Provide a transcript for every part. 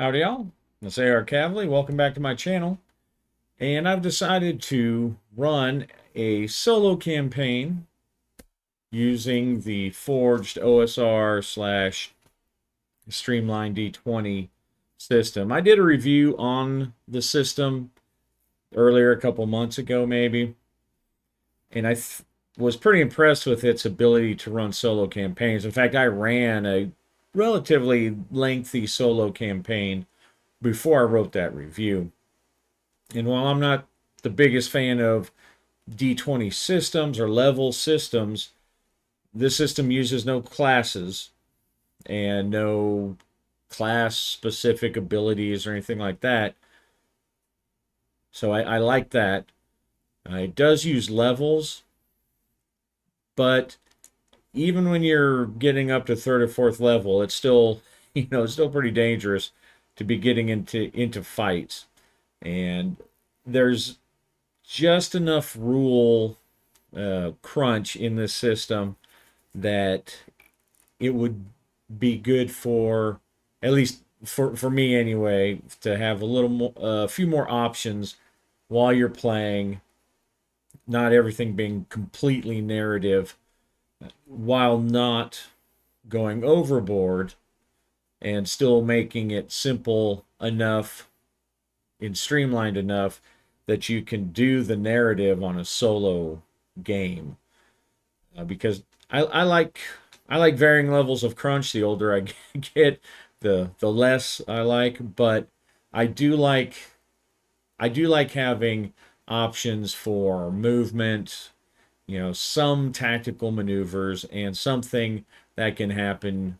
Howdy y'all, it's AR Cavally. Welcome back to my channel. And I've decided to run a solo campaign using the Forged OSR slash Streamline D20 system. I did a review on the system earlier, a couple months ago maybe, and I was pretty impressed with its ability to run solo campaigns. In fact, I ran a relatively lengthy solo campaign before I wrote that review. And while I'm not the biggest fan of D20 systems or level systems, this system uses no classes and no class specific abilities or anything like that. So I like that. It does use levels, but even when you're getting up to third or fourth level, it's still, it's still pretty dangerous to be getting into fights. And there's just enough rule crunch in this system that it would be good for, at least for me anyway, to have a few more options while you're playing, not everything being completely narrative, while not going overboard and still making it simple enough and streamlined enough that you can do the narrative on a solo game. Because I like varying levels of crunch. The older I get, the less I like. But I do like having options for movement, some tactical maneuvers, and something that can happen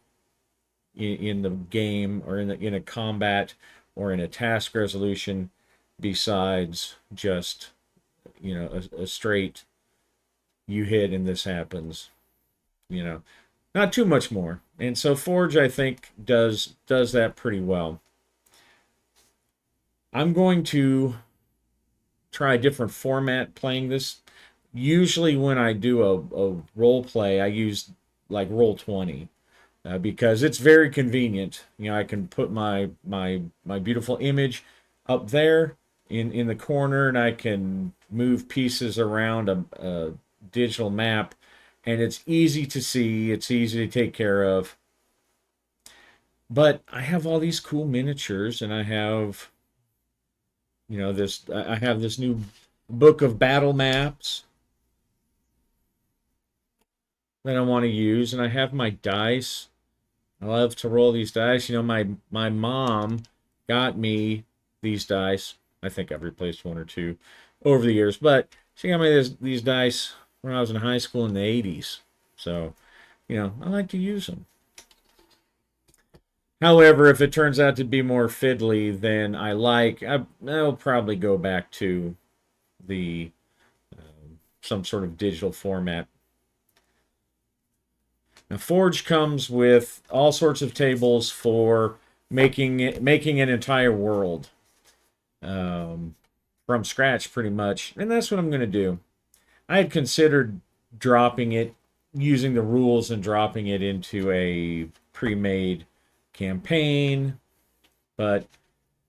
in the game or in a combat or in a task resolution besides just a straight you hit and this happens, not too much more. And so Forge, I think, does that pretty well. I'm going to try a different format playing this. Usually when I do a role play, I use like Roll20. Because it's very convenient. I can put my beautiful image up there in the corner, and I can move pieces around a digital map, and it's easy to see. It's easy to take care of. But I have all these cool miniatures, and I have I have this new book of battle maps that I want to use, and I have my dice. I love to roll these dice. My mom got me these dice. I think I've replaced one or two over the years, but she got me these dice when I was in high school in the 80s. So, I like to use them. However, if it turns out to be more fiddly than I'll probably go back to the some sort of digital format. Now, Forge comes with all sorts of tables for making an entire world from scratch, pretty much, and that's what I'm going to do. I had considered dropping it, using the rules and dropping it into a pre-made campaign, but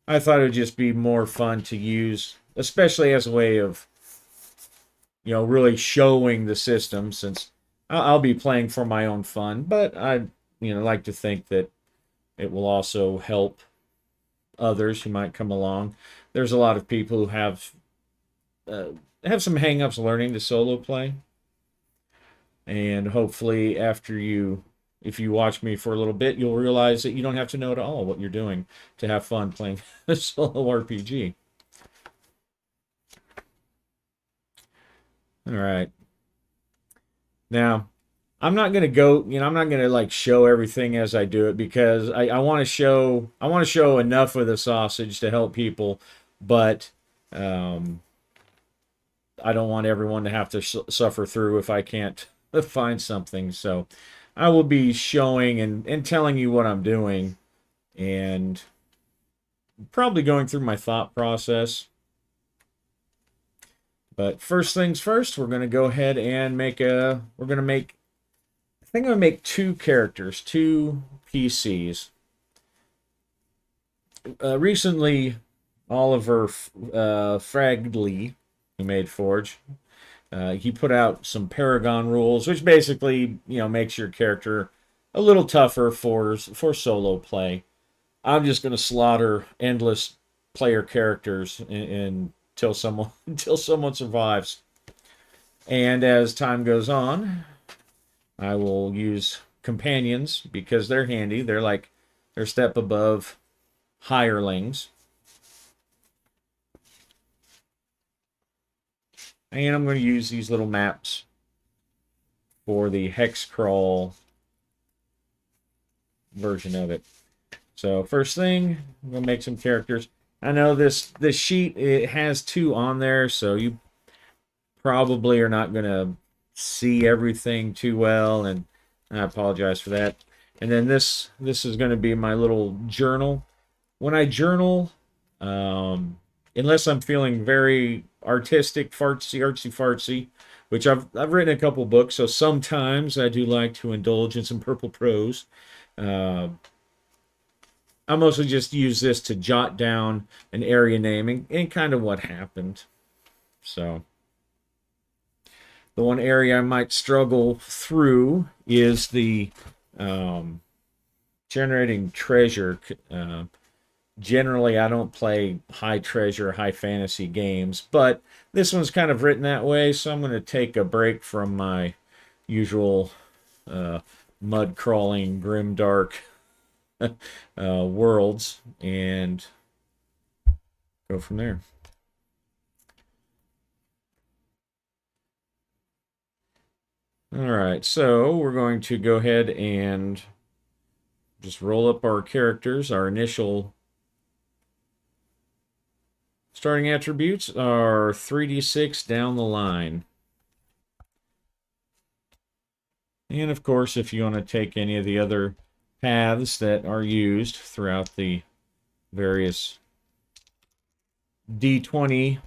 I thought it would just be more fun to use, especially as a way of really showing the system, since I'll be playing for my own fun, but I like to think that it will also help others who might come along. There's a lot of people who have some hang-ups learning to solo play, and hopefully if you watch me for a little bit, you'll realize that you don't have to know at all what you're doing to have fun playing a solo RPG. All right. Now, I'm not gonna go, I'm not gonna like show everything as I do it, because I want to show enough of the sausage to help people, but I don't want everyone to have to suffer through if I can't find something. So I will be showing and telling you what I'm doing, and probably going through my thought process. But first things first, we're going to go ahead and I think I'm going to make two characters, two PCs. recently, Oliver Fragley, who made Forge, he put out some Paragon rules, which basically, makes your character a little tougher for solo play. I'm just going to slaughter endless player characters until someone until someone survives. And as time goes on, I will use companions because they're handy. They're a step above hirelings. And I'm going to use these little maps for the hex crawl version of it. So first thing, I'm going to make some characters. I know this sheet, it has 2 on there, so you probably are not going to see everything too well, and I apologize for that. And then this is going to be my little journal. When I journal, unless I'm feeling very artistic, artsy-fartsy, which I've written a couple books, so sometimes I do like to indulge in some purple prose. I mostly just use this to jot down an area name and kind of what happened. So the one area I might struggle through is the generating treasure. Generally, I don't play high treasure, high fantasy games, but this one's kind of written that way, so I'm going to take a break from my usual mud crawling, grimdark worlds and go from there. All right, so we're going to go ahead and just roll up our characters. Our initial starting attributes are 3d6 down the line. And of course, if you want to take any of the other paths that are used throughout the various D20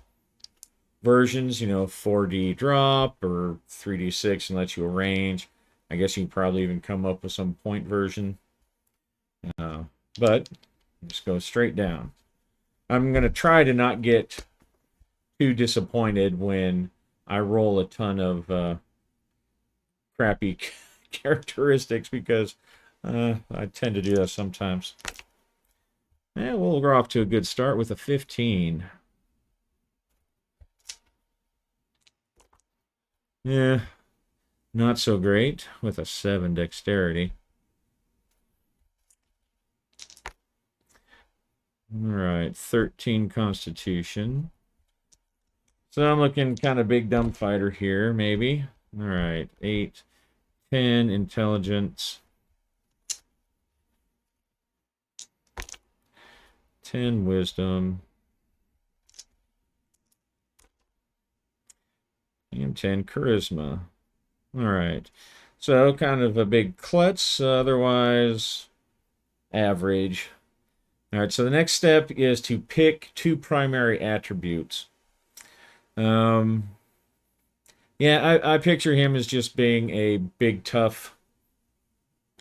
versions, 4D drop or 3d6 and let you arrange. I guess you can probably even come up with some point version. But just go straight down. I'm going to try to not get too disappointed when I roll a ton of crappy characteristics because I tend to do that sometimes. And we'll go off to a good start with a 15. Yeah, not so great with a 7 dexterity. All right, 13 constitution. So I'm looking kind of big dumb fighter here, maybe. All right, 8, 10 intelligence. 10 wisdom. And 10 charisma. All right. So kind of a big klutz, otherwise average. All right, so the next step is to pick 2 primary attributes. Yeah, I picture him as just being a big, tough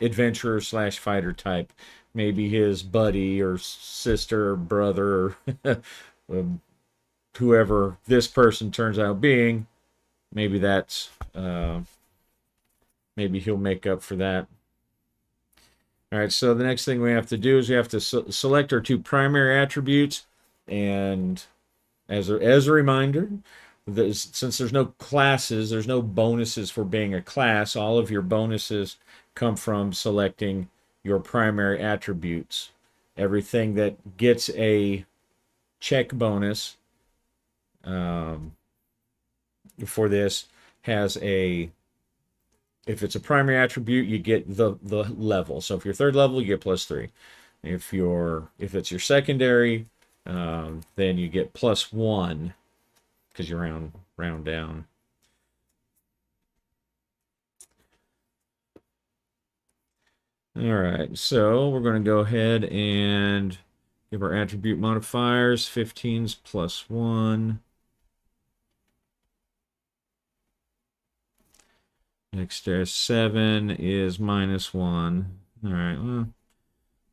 adventurer / fighter type. Maybe his buddy or sister or brother or whoever this person turns out being. Maybe that's maybe he'll make up for that. All right, so the next thing we have to do is we have to select our 2 primary attributes, and as a reminder, since there's no classes, there's no bonuses for being a class. All of your bonuses come from selecting your primary attributes. Everything that gets a check bonus for this has a, if it's a primary attribute, you get the level. So if you're 3rd level, you get +3. If it's your secondary, then you get +1 because you round down. All right, so we're going to go ahead and give our attribute modifiers. 15's +1. Next, 7 is -1. All right, well,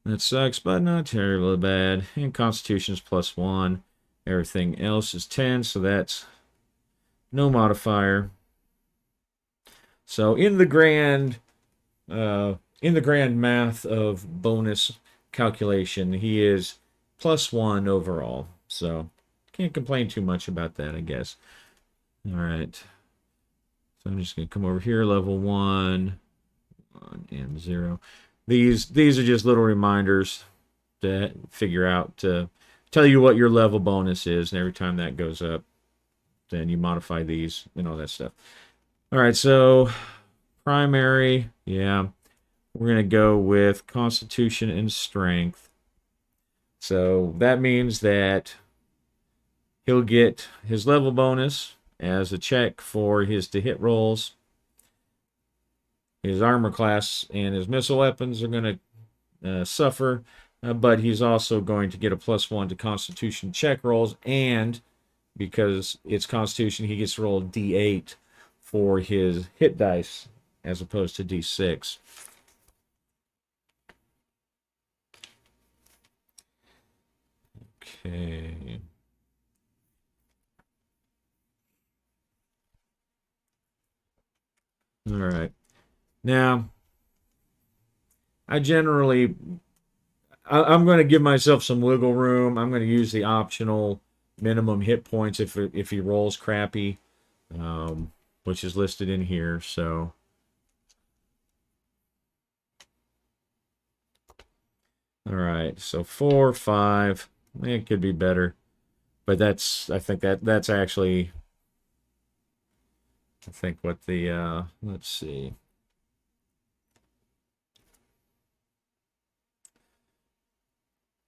That sucks, but not terribly bad. And Constitution's +1. Everything else is 10, so that's no modifier. So in the grand math of bonus calculation, he is +1 overall. So can't complain too much about that, I guess. All right. So I'm just gonna come over here, level 1, 1 and 0. These are just little reminders to figure out, to tell you what your level bonus is, and every time that goes up, then you modify these and all that stuff. All right, so primary, yeah, we're going to go with Constitution and Strength. So that means that he'll get his level bonus as a check for his to hit rolls. His armor class and his missile weapons are going to suffer, but he's also going to get a +1 to Constitution check rolls, and because it's Constitution, he gets to roll D8 for his hit dice as opposed to D6. Okay. All right. Now, I'm going to give myself some wiggle room. I'm going to use the optional minimum hit points if he rolls crappy, which is listed in here. So, all right. So 4, 5. It could be better, but I think that's actually, I think what the let's see.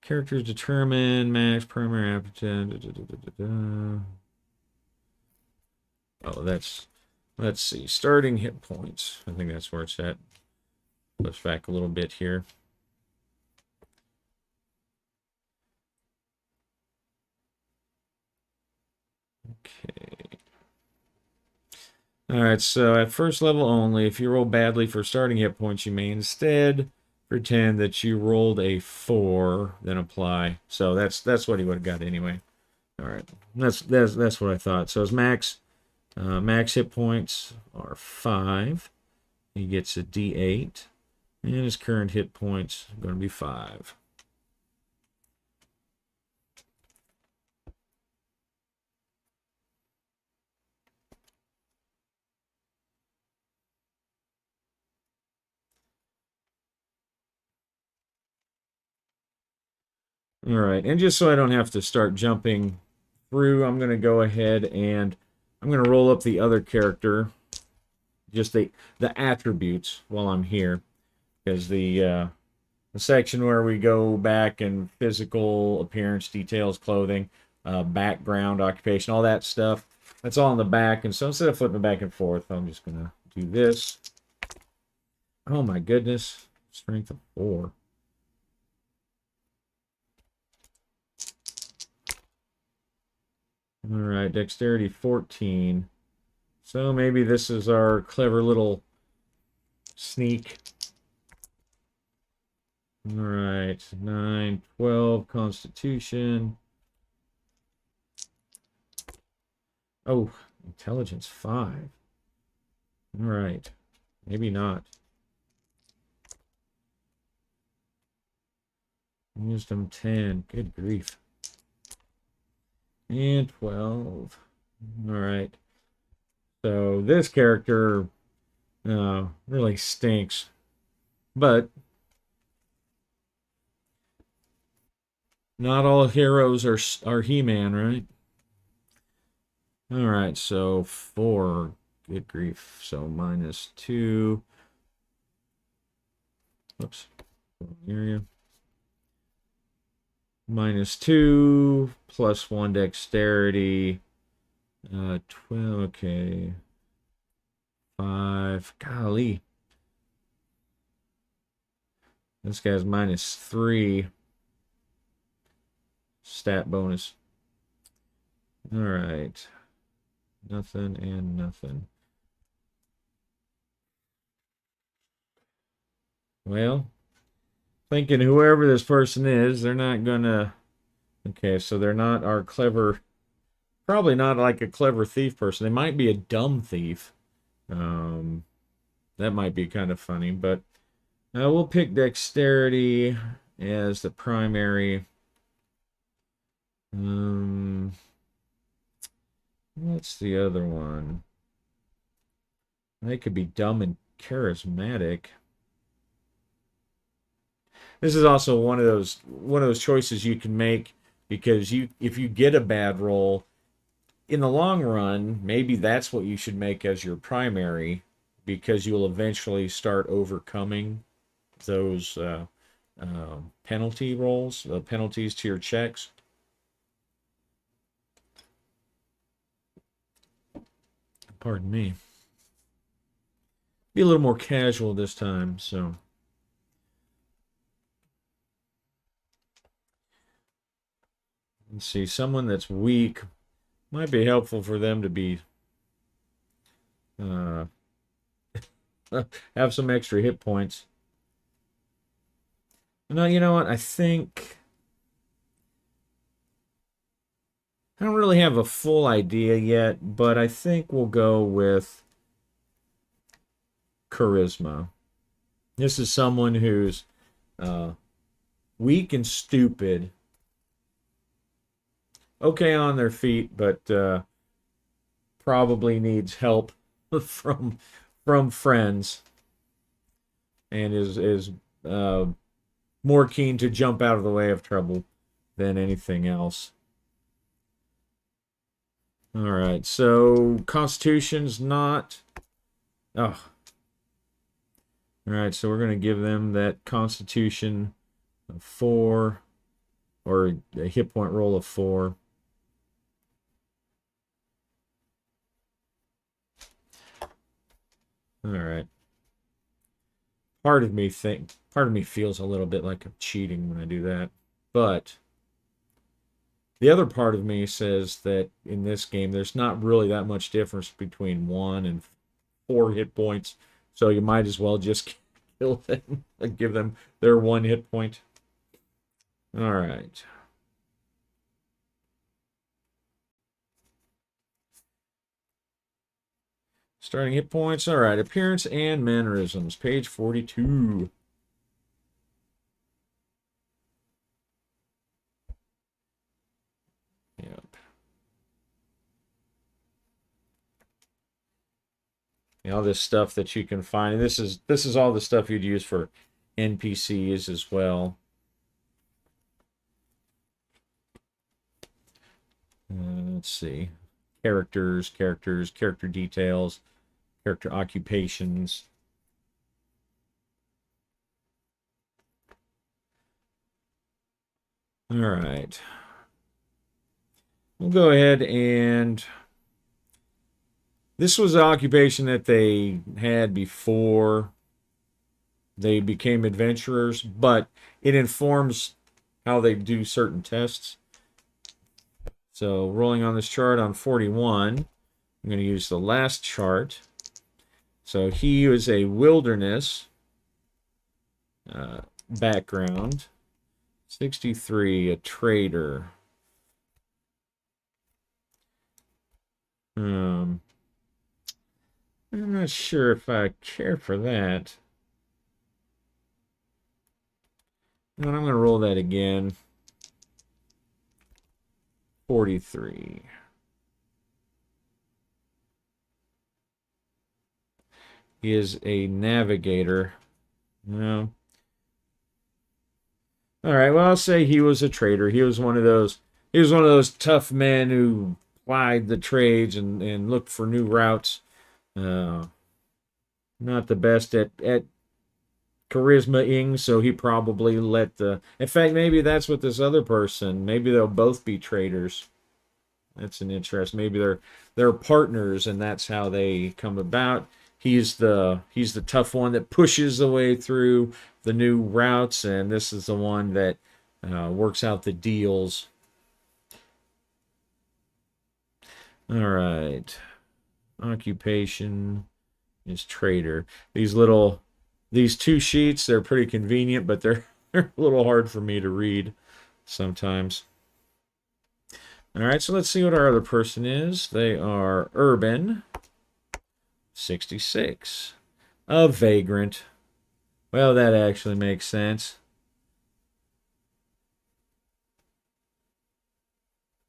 Characters determine max primary aptitude. Oh, let's see. Starting hit points. I think that's where it's at. Push back a little bit here. Okay. All right, so at first level only, if you roll badly for starting hit points, you may instead pretend that you rolled a 4, then apply. So that's what he would have got anyway. All right, that's what I thought. So his max hit points are 5. He gets a D8, and his current hit points are going to be 5. All right, and just so I don't have to start jumping through, I'm going to go ahead and I'm going to roll up the other character, just the attributes while I'm here, because the section where we go back and physical appearance, details, clothing, background, occupation, all that stuff, that's all in the back. And so instead of flipping back and forth, I'm just going to do this. Oh my goodness, strength of 4. All right, dexterity 14. So maybe this is our clever little sneak. All right, 9, 12, Constitution. Oh, intelligence 5. All right, maybe not. Wisdom 10. Good grief. And 12. All right. So this character really stinks. But not all heroes are He-Man, right? All right, so 4. Good grief. So -2. Oops. Area. -2 +1 dexterity. 12. Okay. 5. Golly. This guy's -3. Stat bonus. All right. Nothing and nothing. Well, Thinking whoever this person is, they're not gonna. Okay, so they're not our clever. Probably not like a clever thief person. They might be a dumb thief. Um, that might be kind of funny, but we'll pick dexterity as the primary. What's the other one? They could be dumb and charismatic. This is also one of those choices you can make because if you get a bad roll in the long run, maybe that's what you should make as your primary because you'll eventually start overcoming those penalty rolls, the penalties to your checks. Pardon me. Be a little more casual this time, so. Let's see, someone that's weak might be helpful for them to be uh, have some extra hit points. No, you know what? I think I don't really have a full idea yet, but I think we'll go with charisma. This is someone who's uh, weak and stupid, okay on their feet, but probably needs help from friends, and is more keen to jump out of the way of trouble than anything else. All right, so Constitution's not. Oh. All right, so we're going to give them that Constitution of 4, or a hit point roll of 4. All right. Part of me feels a little bit like I'm cheating when I do that, but the other part of me says that in this game there's not really that much difference between 1 and 4 hit points, so you might as well just kill them and give them their 1 hit point. All right. Starting hit points. All right. Appearance and mannerisms. Page 42. Yep. All this stuff that you can find. And this is all the stuff you'd use for NPCs as well. Let's see. Character details, character occupations. All right. We'll go ahead and this was an occupation that they had before they became adventurers, but it informs how they do certain tests. So rolling on this chart on 41, I'm going to use the last chart. So he was a wilderness background. 63, a trader. I'm not sure if I care for that. And I'm going to roll that again. 43. He is a navigator. No. All right. Well, I'll say he was a trader. He was one of those tough men who plied the trades and looked for new routes. Not the best at charisma-ing, so he probably let the. In fact, maybe that's what this other person. Maybe they'll both be traders. That's an interest. Maybe they're partners, and that's how they come about. He's the tough one that pushes the way through the new routes, and this is the one that works out the deals. All right. Occupation is trader. These 2 sheets, they're pretty convenient, but they're They're a little hard for me to read sometimes. All right, so let's see what our other person is. They are Urban, 66. A vagrant. Well, that actually makes sense.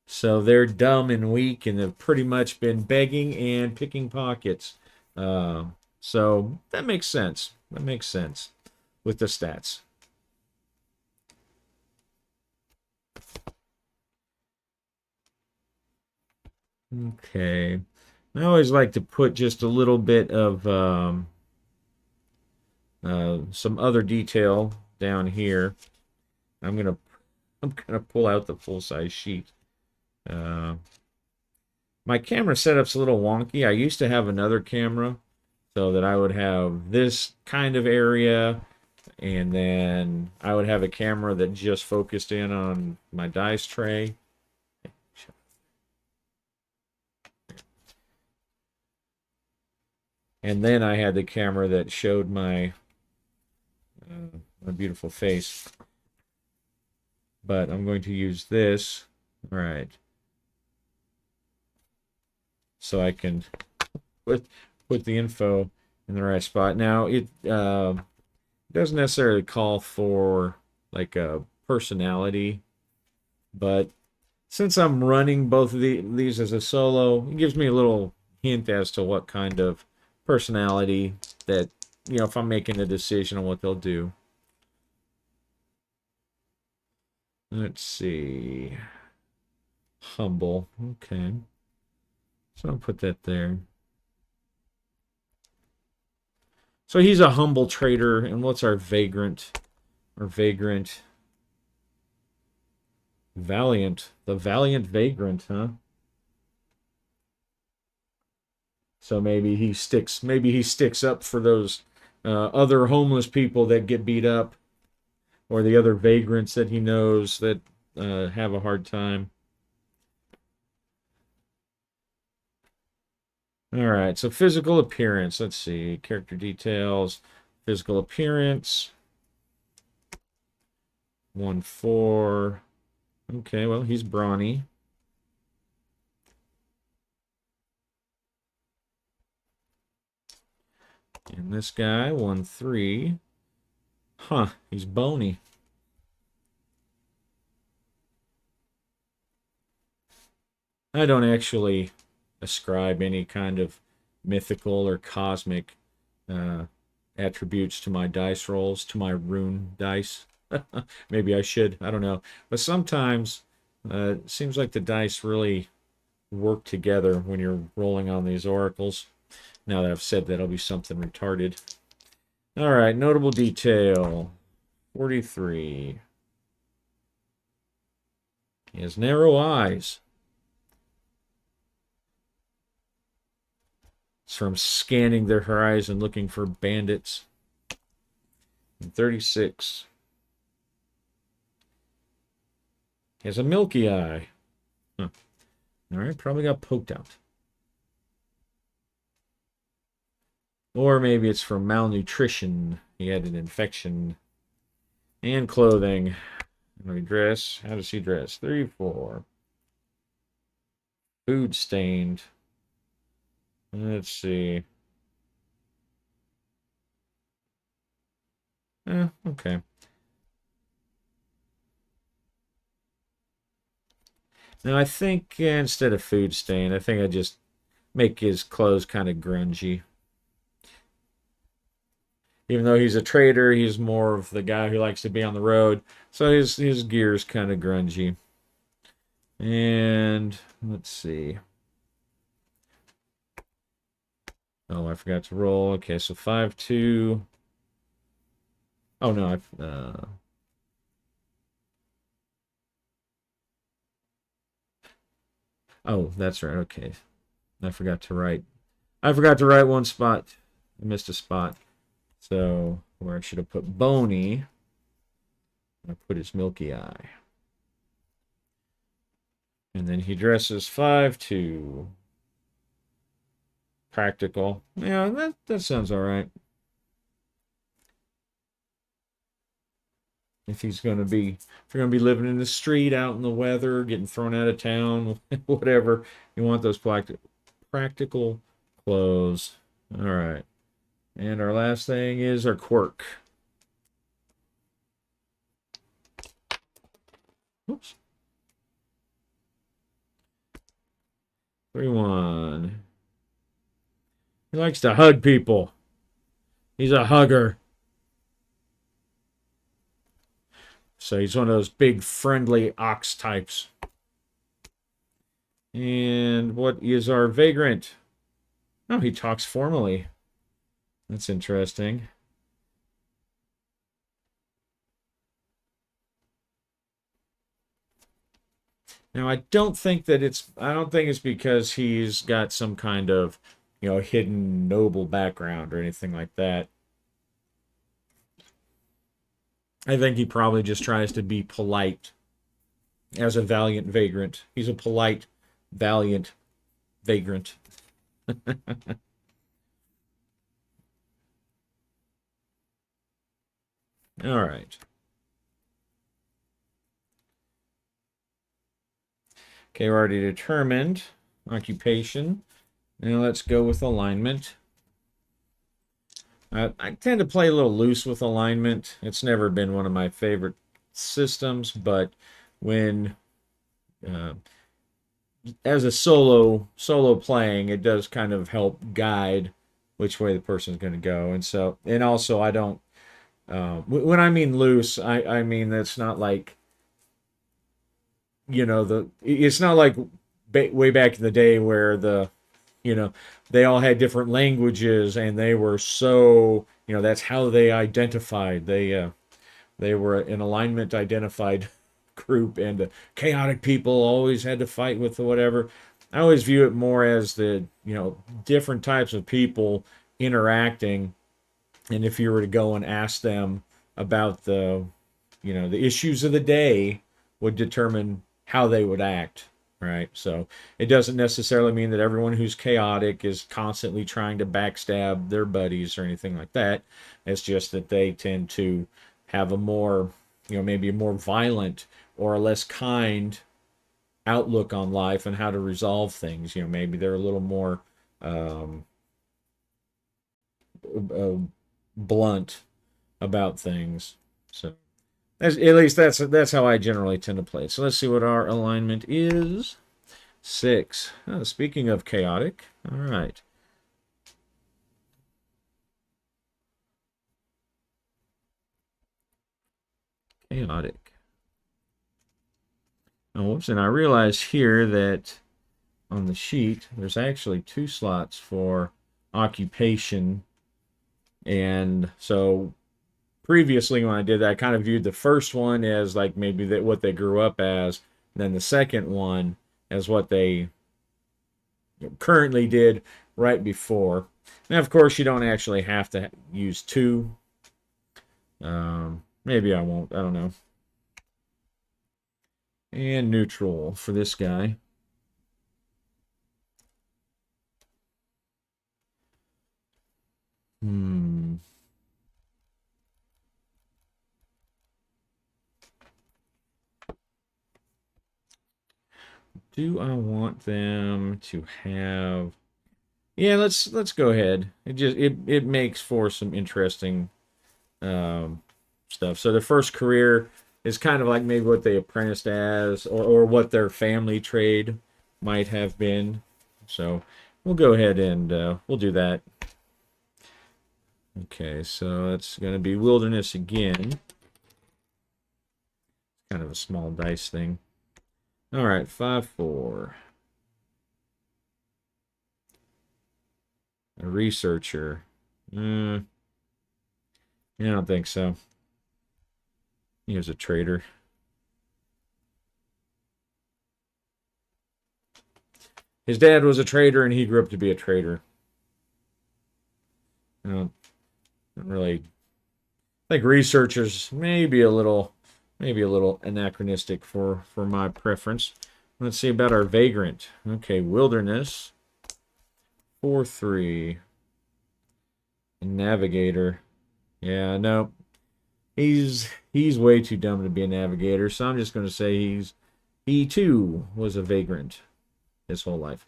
So they're dumb and weak and have pretty much been begging and picking pockets. Uh, so that makes sense. That makes sense with the stats. Okay. I always like to put just a little bit of some other detail down here. I'm gonna pull out the full size sheet. Uh, my camera setup's a little wonky. I used to have another camera so that I would have this kind of area, and then I would have a camera that just focused in on my dice tray. And then I had the camera that showed my beautiful face. But I'm going to use this. All right. So I can put the info in the right spot. Now, it doesn't necessarily call for like a personality, but since I'm running both of these as a solo, it gives me a little hint as to what kind of personality that, if I'm making a decision on what they'll do. Let's see. Humble. Okay. So I'll put that there. So he's a humble trader. And what's our vagrant? Our vagrant. Valiant. The valiant vagrant, huh? So maybe he sticks up for those other homeless people that get beat up, or the other vagrants that he knows that have a hard time. All right, so physical appearance. Let's see. Character details. Physical appearance. 1-4. Okay, well, he's brawny. And this guy, 1-3. Huh, he's bony. I don't actually ascribe any kind of mythical or cosmic uh, attributes to my dice rolls, to my rune dice. Maybe I should. I don't know. But sometimes it seems like the dice really work together when you're rolling on these oracles. Now that I've said that, it'll be something retarded. All right, notable detail. 43. He has narrow eyes. It's from scanning their horizon looking for bandits. And 36. He has a milky eye. Huh. All right, probably got poked out. Or maybe it's from malnutrition. He had an infection. And clothing. How do we dress? How does he dress? 34. Food stained. Let's see. Okay. Now I think instead of food stain, I think I just make his clothes kind of grungy. Even though he's a trader, he's more of the guy who likes to be on the road. So his gear's kind of grungy. And let's see. Oh, I forgot to roll. Okay, so 5-2. Oh no, oh, that's right. Okay. I forgot to write. I forgot to write one spot. I missed a spot. So where I should have put bony, I put his milky eye. And then he dresses 5-2. Practical. Yeah, that sounds all right. If you're going to be living in the street, out in the weather, getting thrown out of town, whatever, you want those practical clothes. All right. And our last thing is our quirk. Oops. 3-1. He likes to hug people. He's a hugger. So he's one of those big, friendly ox types. And what is our vagrant? Oh, he talks formally. That's interesting. Now, I don't think it's because he's got some kind of, hidden noble background or anything like that. I think he probably just tries to be polite as a valiant vagrant. He's a polite, valiant vagrant. All right. Okay, we're already determined occupation. Now let's go with alignment. I tend to play a little loose with alignment. It's never been one of my favorite systems, but when as a solo playing, it does kind of help guide which way the person's going to go. And also I don't when I mean loose, I mean that's not like it's not like way back in the day where they all had different languages and they were so that's how they identified. They were an alignment identified group, and chaotic people always had to fight with the whatever. I always view it more as the different types of people interacting, and if you were to go and ask them about the issues of the day, would determine how they would act, right? So it doesn't necessarily mean that everyone who's chaotic is constantly trying to backstab their buddies or anything like that. It's just that they tend to have a more, maybe a more violent or a less kind outlook on life and how to resolve things. Maybe they're a little more uh, blunt about things. So at least that's how I generally tend to play. So let's see what our alignment is. 6. Oh, speaking of chaotic, all right. Chaotic. Oh, whoops, and I realize here that on the sheet, there's actually 2 slots for occupation. And so previously when I did that, I kind of viewed the first one as like maybe what they grew up as, and then the second one as what they currently did right before. Now, of course, you don't actually have to use 2. Maybe I won't. I don't know. And neutral for this guy. Do I want them to have? Yeah, let's go ahead. It makes for some interesting stuff. So the first career is kind of like maybe what they apprenticed as, or what their family trade might have been. So we'll go ahead and we'll do that. Okay, so that's going to be wilderness again. Kind of a small dice thing. All right, 5-4. A researcher. Yeah, I don't think so. He was a trader. His dad was a trader, and he grew up to be a trader. I don't really think researchers maybe a little anachronistic for my preference. Let's see about our vagrant. Okay, wilderness. 4-3. Navigator. Yeah, no. He's he's way too dumb to be a navigator, so I'm just going to say he too was a vagrant his whole life.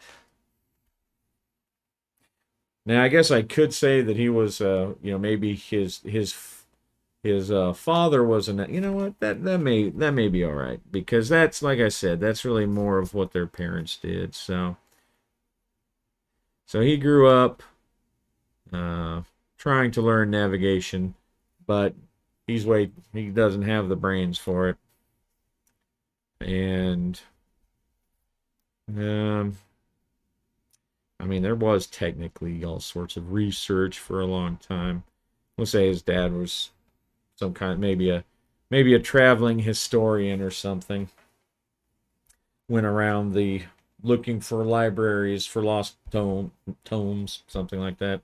Now, I guess I could say that he was, maybe his father was an. You know what? That may be all right, because that's, like I said, that's really more of what their parents did. So he grew up trying to learn navigation, but he doesn't have the brains for it. And I mean, there was technically all sorts of research for a long time. We'll say his dad was some kind, maybe a traveling historian or something. Went around the looking for libraries for lost tomes, something like that.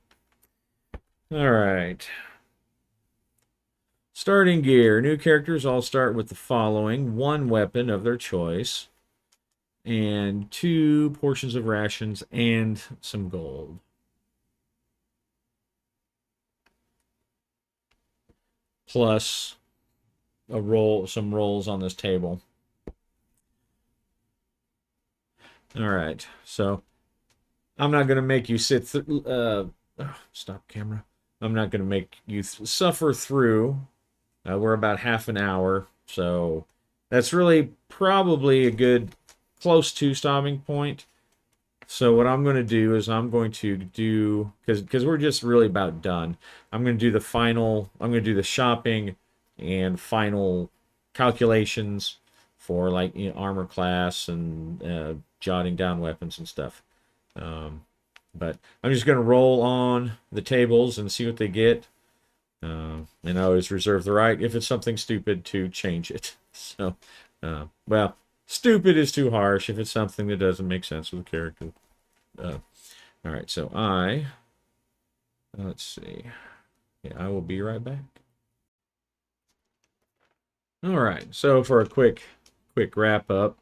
All right. Starting gear. New characters all start with the following: one weapon of their choice, and 2 portions of rations and some gold. Plus some rolls on this table. All right, so I'm not going to make you sit through. Stop camera. I'm not going to make you suffer through. We're about half an hour, so that's really probably a good close to stopping point. So what I'm going to do is I'm going to do, because we're just really about done. I'm going to do the shopping and final calculations for, like, armor class and jotting down weapons and stuff. But I'm just going to roll on the tables and see what they get. And I always reserve the right, if it's something stupid, to change it. So, well, stupid is too harsh if it's something that doesn't make sense with the character. All right, so let's see. Yeah, I will be right back. All right, so for a quick wrap up,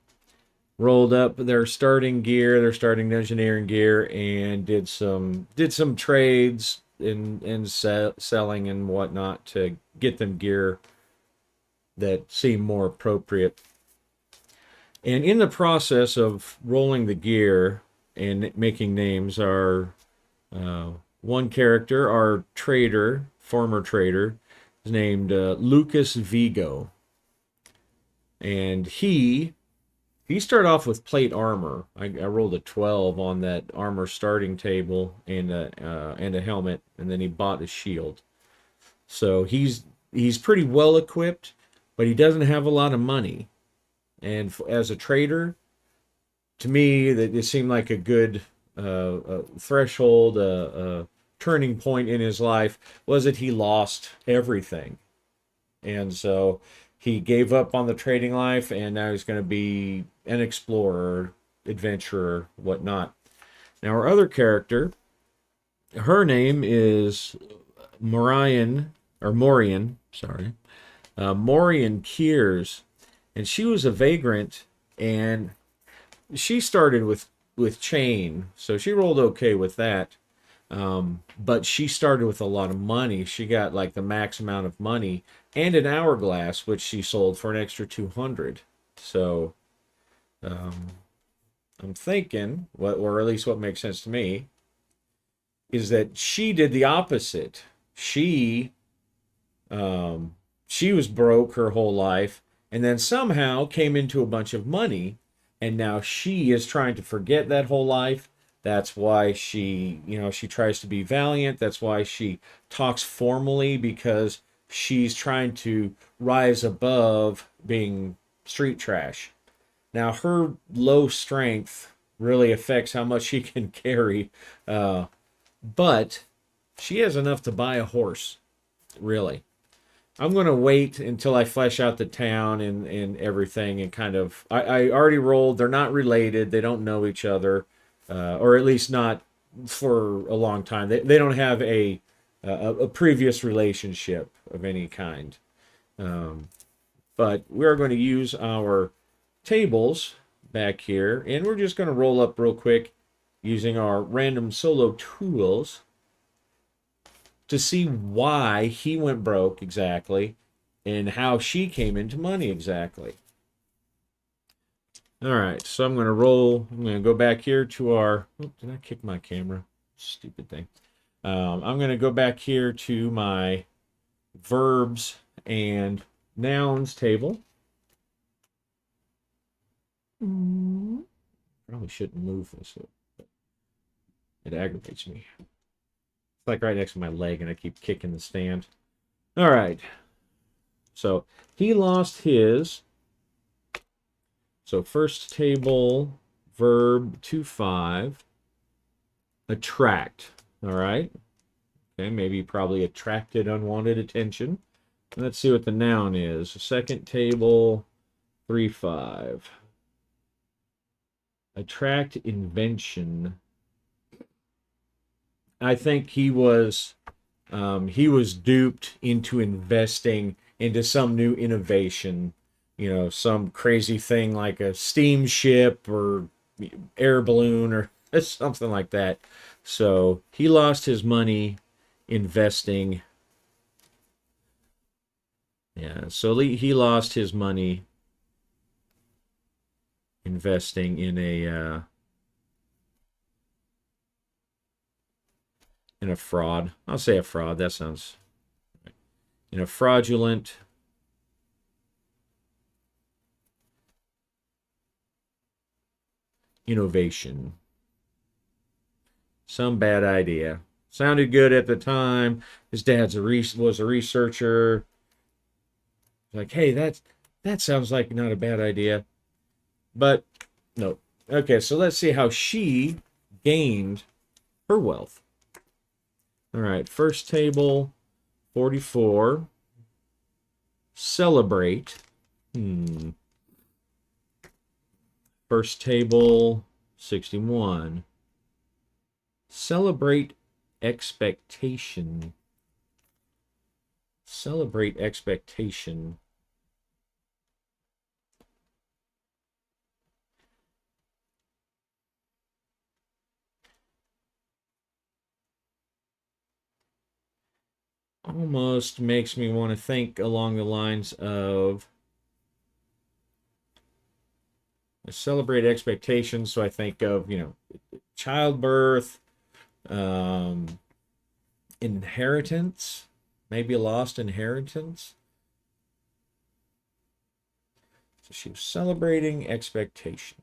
rolled up their starting gear, their starting engineering gear, and did some trades in selling and whatnot to get them gear that seemed more appropriate. And in the process of rolling the gear and making names, our one character, our trader, former trader, is named Lucas Vigo, and he started off with plate armor. I rolled a 12 on that armor starting table and a helmet, and then he bought a shield. So he's pretty well equipped, but he doesn't have a lot of money. And as a trader, to me, that it seemed like a good threshold, turning point in his life was that he lost everything, and so he gave up on the trading life, and now he's going to be an explorer, adventurer, whatnot. Now, our other character, her name is Morian Kears, and she was a vagrant, and she started with chain, so she rolled okay with that. But she started with a lot of money. She got like the max amount of money and an hourglass, which she sold for an extra 200. So I'm thinking, or at least what makes sense to me, is that she did the opposite. She was broke her whole life, and then somehow came into a bunch of money, and now she is trying to forget that whole life. That's why she tries to be valiant. That's why she talks formally, because she's trying to rise above being street trash. Now, her low strength really affects how much she can carry, but she has enough to buy a horse, really. I'm going to wait until I flesh out the town and everything, and kind of, I already rolled. They're not related. They don't know each other, or at least not for a long time. They don't have a previous relationship of any kind. But we're going to use our tables back here, and we're just going to roll up real quick using our random solo tools to see why he went broke exactly, and how she came into money exactly. All right, so I'm going to roll. I'm going to go back here to our. Oh, did I kick my camera? Stupid thing. I'm going to go back here to my verbs and nouns table. Probably shouldn't move this. It aggravates me. It's like right next to my leg, and I keep kicking the stand. All right. So he lost his. So first table, verb 2-5, attract. All right. Okay, maybe probably attracted unwanted attention. Let's see what the noun is. Second table, 3-5. Attract invention. I think he was duped into investing into some new innovation, you know, some crazy thing like a steamship or air balloon or something like that. So he lost his money investing. Yeah, so he lost his money investing in a fraud. I'll say a fraud. That sounds in a fraudulent innovation. Some bad idea. Sounded good at the time. His dad's was a researcher. Like, hey, that sounds like not a bad idea. But no. Okay, so let's see how she gained her wealth. All right, first table, 44. Celebrate. First table, 61. Celebrate expectation. Celebrate expectation. Almost makes me want to think along the lines of celebrate expectations. So I think of, you know, childbirth, inheritance, maybe a lost inheritance. So she was celebrating expectation.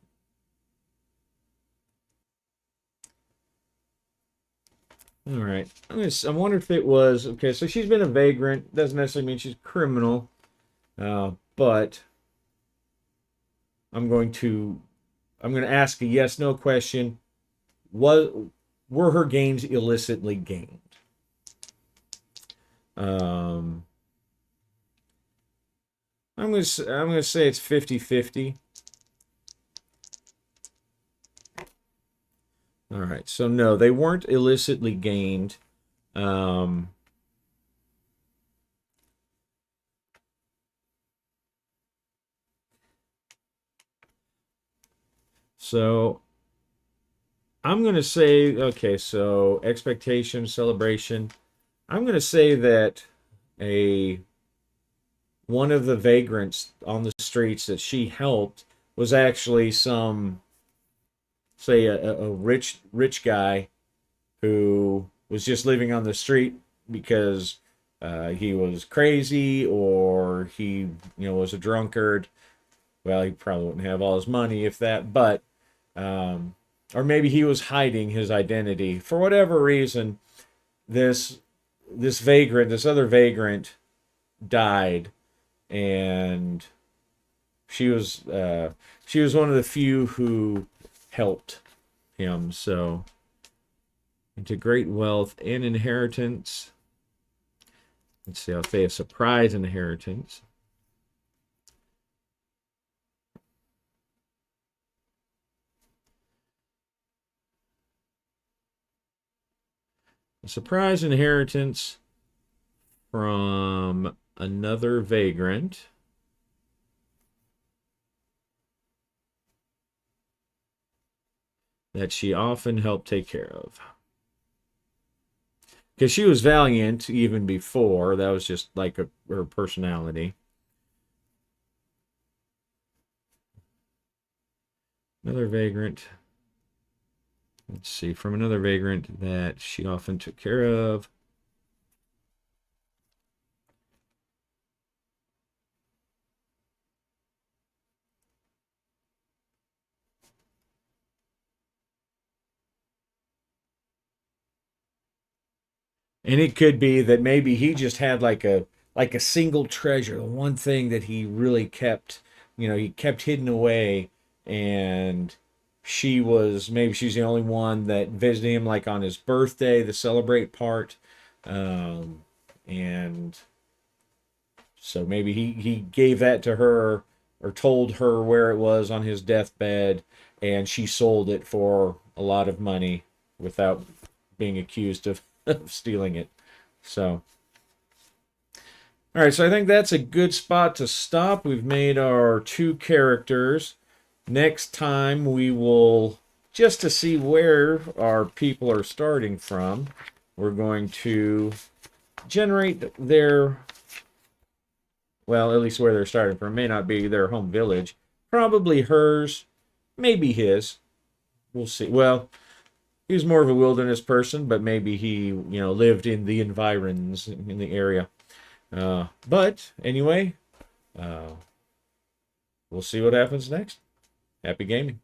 All right. I wonder if it was okay. So she's been a vagrant. Doesn't necessarily mean she's a criminal, but I'm going to ask a yes/no question. Were her gains illicitly gained? I'm gonna say it's 50-50. All right. So no, they weren't illicitly gained. So I'm going to say, okay, so expectation, celebration. I'm going to say that a one of the vagrants on the streets that she helped was actually some, say, a rich guy who was just living on the street because he was crazy or he, you know, was a drunkard. Well, he probably wouldn't have all his money if that, but or maybe he was hiding his identity for whatever reason. This other vagrant, died, and she was one of the few who helped him. So into great wealth and inheritance. Let's see, I'll say a surprise inheritance. A surprise inheritance from another vagrant that she often helped take care of. Because she was valiant even before. That was just like her personality. Another vagrant. Let's see, from another vagrant that she often took care of. And it could be that maybe he just had like a single treasure, the one thing that he really kept, he kept hidden away, and maybe she's the only one that visited him like on his birthday, the celebrate part. And so maybe he gave that to her or told her where it was on his deathbed, and she sold it for a lot of money without being accused of, of stealing it. So, all right, so I think that's a good spot to stop. We've made our two characters. Next time we will, just to see where our people are starting from, we're going to generate their, well, at least where they're starting from. It may not be their home village. Probably hers, maybe his. We'll see. Well, he's more of a wilderness person, but maybe he, lived in the environs in the area. But anyway, uh, we'll see what happens next. Happy gaming.